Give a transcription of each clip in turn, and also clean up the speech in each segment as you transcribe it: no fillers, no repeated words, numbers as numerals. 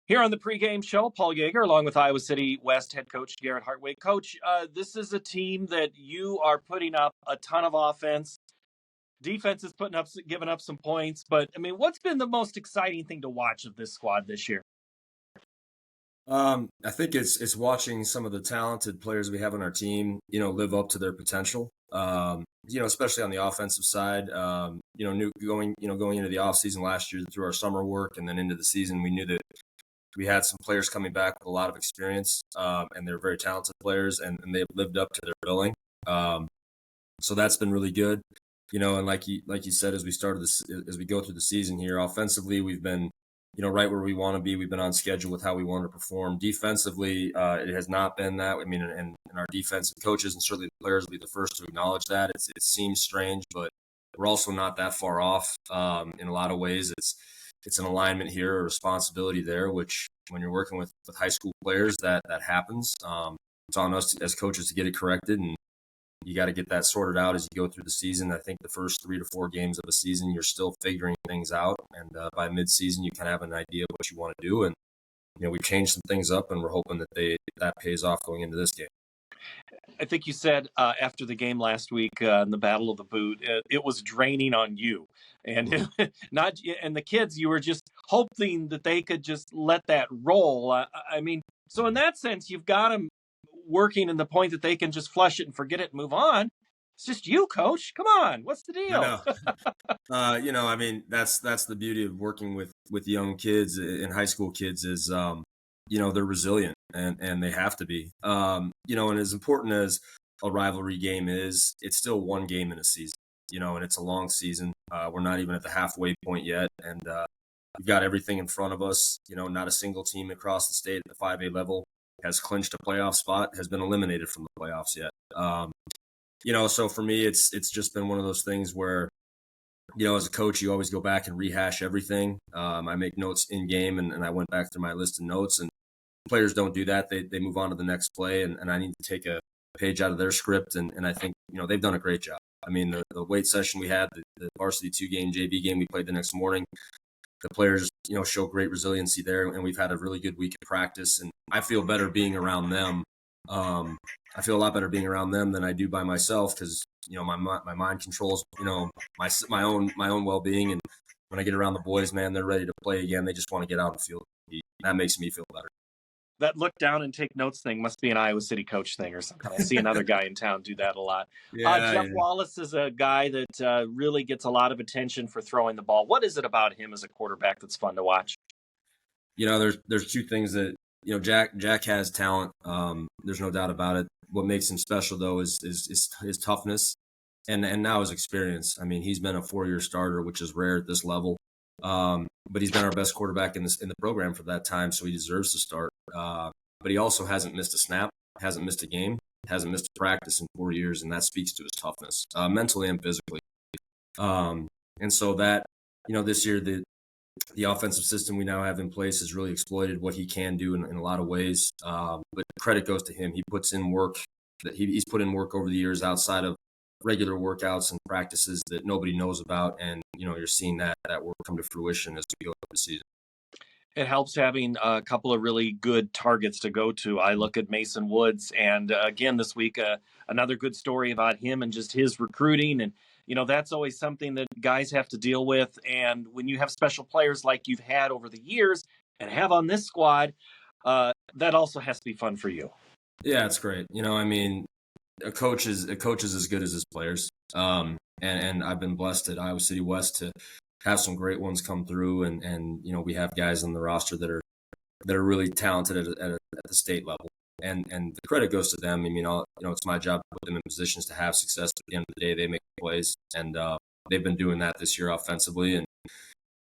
Here on the pregame show, Paul Yeager, along with Iowa City West head coach Garrett Hartwig. Coach, this is a team that you are putting up a ton of offense. Defense is giving up some points. But, I mean, what's been the most exciting thing to watch of this squad this year? I think it's watching some of the talented players we have on our team, live up to their potential. Especially on the offensive side. Going into the offseason last year through our summer work and then into the season, we knew that we had some players coming back with a lot of experience, and they're very talented players, and they've lived up to their billing. So that's been really good. And like you said, as we go through the season here, offensively, we've been, right where we want to be. We've been on schedule with how we want to perform. Defensively, it has not been that. I mean, and our defensive coaches and certainly the players will be the first to acknowledge that. It seems strange, but we're also not that far off. In a lot of ways, it's an alignment here, a responsibility there, which when you're working with high school players, that happens. It's on us as coaches to get it corrected, and you got to get that sorted out as you go through the season. I think the first 3 to 4 games of a season, you're still figuring things out. And by mid-season, you kind of have an idea of what you want to do. And, we've changed some things up, and we're hoping that pays off going into this game. I think you said after the game last week in the Battle of the Boot, it was draining on you. And and the kids, you were just hoping that they could just let that roll. So in that sense, you've got them working in the point that they can just flush it and forget it and move on. It's just you, Coach. Come on, what's the deal? That's the beauty of working with young kids and high school kids is, they're resilient and they have to be. And as important as a rivalry game is, it's still one game in a season. And it's a long season. We're not even at the halfway point yet, and we've got everything in front of us. Not a single team across the state at the 5A level has clinched a playoff spot, has been eliminated from the playoffs yet. So for me, it's just been one of those things where, as a coach, you always go back and rehash everything. I make notes in game, and I went back through my list of notes, and players don't do that. They move on to the next play, and I need to take a page out of their script, and I think, they've done a great job. I mean, the weight session we had, the varsity 2-game JV game we played the next morning, the players, show great resiliency there, and we've had a really good week of practice, and I feel better being around them. I feel a lot better being around them than I do by myself because, my mind controls, my own well-being, and when I get around the boys, man, they're ready to play again. They just want to get out and feel. That makes me feel better. That look down and take notes thing must be an Iowa City coach thing or something. I see another guy in town do that a lot. Jeff Wallace is a guy that really gets a lot of attention for throwing the ball. What is it about him as a quarterback that's fun to watch? There's two things that, Jack has talent. There's no doubt about it. What makes him special, though, is his toughness and now his experience. I mean, he's been a 4-year starter, which is rare at this level. But he's been our best quarterback in the program for that time, so he deserves to start. But he also hasn't missed a snap, hasn't missed a game, hasn't missed a practice in 4 years, and that speaks to his toughness, mentally and physically. And so that, this year the offensive system we now have in place has really exploited what he can do in a lot of ways. But credit goes to him. He puts in work that he's put in work over the years outside of regular workouts and practices that nobody knows about. And, you're seeing that work come to fruition as we go through the season. It helps having a couple of really good targets to go to. I look at Mason Woods, and again this week, another good story about him and just his recruiting. And, that's always something that guys have to deal with. And when you have special players like you've had over the years and have on this squad, that also has to be fun for you. Yeah, it's great. A coach is as good as his players. And I've been blessed at Iowa City West to have some great ones come through, and we have guys on the roster that are really talented at the state level, and the credit goes to them. I mean, it's my job to put them in positions to have success. At the end of the day, they make plays, and they've been doing that this year offensively, and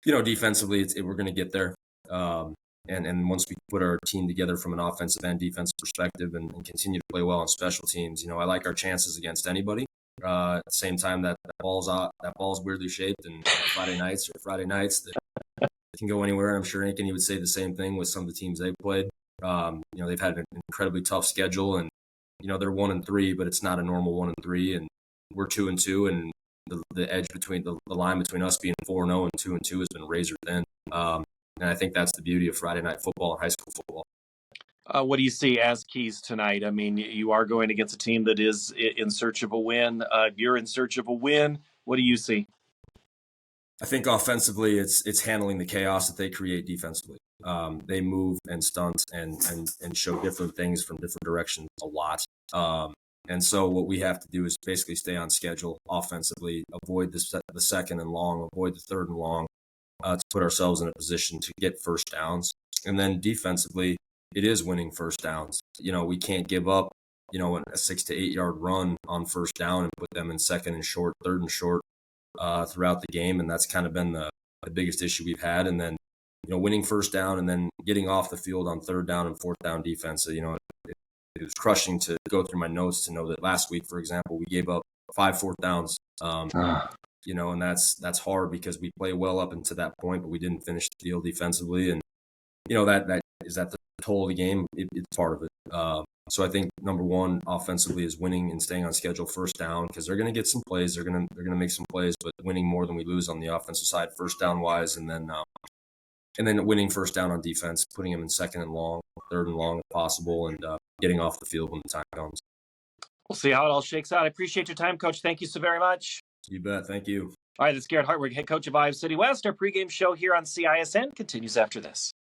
defensively, we're going to get there. And once we put our team together from an offensive and defensive perspective, and continue to play well on special teams, I like our chances against anybody. At the same time, that ball's weirdly shaped, and Friday nights that can go anywhere. I'm sure Ankeny would say the same thing with some of the teams they've played. They've had an incredibly tough schedule, and they're 1-3, but it's not a normal 1-3, and we're 2-2, and the edge between the line between us being 4-0 and 2-2 has been razor thin. And I think that's the beauty of Friday night football and high school football. What do you see as keys tonight? I mean, you are going against a team that is in search of a win. You're in search of a win. What do you see? I think offensively, it's handling the chaos that they create defensively. They move and stunt and show different things from different directions a lot. And so what we have to do is basically stay on schedule offensively, avoid the second and long, avoid the third and long, to put ourselves in a position to get first downs. And then defensively, it is winning first downs. We can't give up, a 6 to 8 yard run on first down and put them in second and short, third and short throughout the game. And that's kind of been the biggest issue we've had. And then, winning first down and then getting off the field on third down and fourth down defense. It was crushing to go through my notes to know that last week, for example, we gave up 5 fourth downs. And that's hard because we play well up until that point, but we didn't finish the field defensively. And, that is at the toll of the game. It's part of it. So I think number one offensively is winning and staying on schedule first down, because they're going to get some plays. They're going to make some plays, but winning more than we lose on the offensive side first down wise. And then winning first down on defense, putting them in second and long, third and long if possible, and getting off the field when the time comes. We'll see how it all shakes out. I appreciate your time, Coach. Thank you so very much. You bet. Thank you. All right, this is Garrett Hartwig, head coach of Iowa City West. Our pregame show here on CISN continues after this.